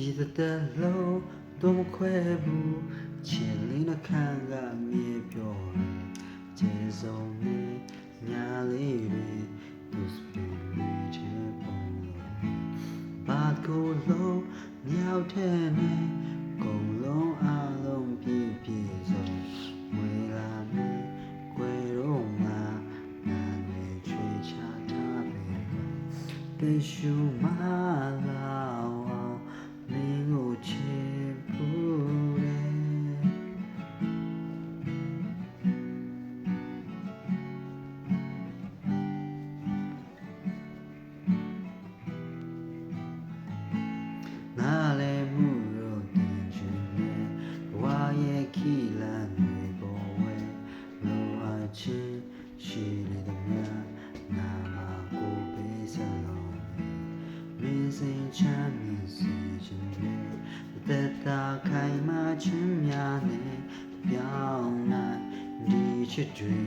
ဒီသက်လုံးတော့မခွဲဘူးချင်လေးနှခမ်းကမြေပြောတယ်ကျေဆုံးနေညာလေးတွေသူစပင်လေးချေပုံဘာကိုလုံးမြောက်တဲ့နေကုန်လုံးအလုံးပြည့်ပြည့်စုံဝေလာမေကွယ်တော့မှာနာနေချွေချထားပေတေရှုမလာနာလေမှုတို့တင်ချင်နေဝါရဲ့ခီလန်တွေပေါ်ဝဲလိုအပ်ချင်းရှိနေသည်များနာမကိုပေးစလုံးမင်းစင်ချမ်းမင်းစင်ချင်နေသက်သာခိုင်မာခြင်းများနဲ့ပြောင်းနိုင်ဒီချစ်တွေ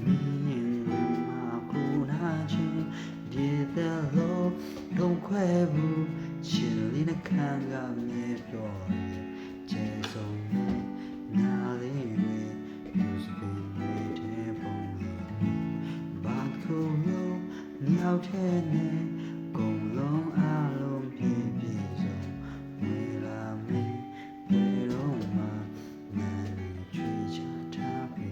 မြင်ဝင်မှာခုနာချင်းဒီသက်လို့တော့ခွဲဘူးချင်လေးနှခမ်းကမြေပြောတယ်ကျေဆုံးနေညာလေးတွေသူစပင်တွေတဲ့ပုံလေးဘာခုလုံးမြောက်တဲ့နေကုန်လုံးအလုံးပြည့်ပြည့်စုံဝေလာမေဘယ်တော့မှနာနေချွေချထားပြီ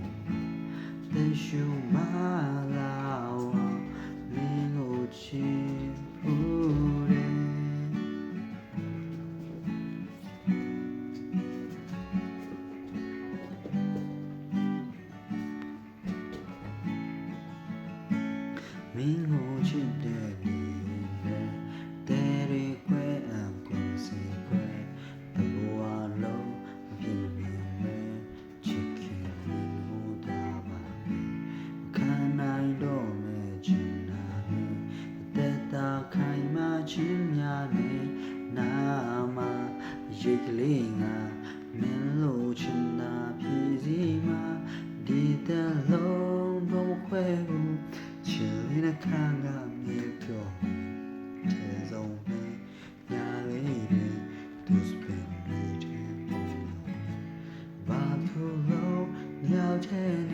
တေရှုမလာမင်းကိုချစ်ဘူးမင်းကိုချစ်တဲ့လူနဲ့တဲရီခွဲအံကုန်စီခွဲတဘောအလုံးပြင်းပြင်းမဲ့ချစ်ခင်လို့တာပါခံနိုင်တော့မဲ့ချင်နာနဲ့တက်တာခိုင်မှချင်းများနဲ့နာမရိတ်ကလေးငါမင်းလို့ချင်တာပြည်စီမှာဒီတဲ့လုံးတော့ခွဲဘူးချင်လေးနှခမ်းကမြေပြောကျေဆုံးနေညာလေးတွေသူစပင်တွေတဲ့ပုံဘာလို့ရောက်တဲ့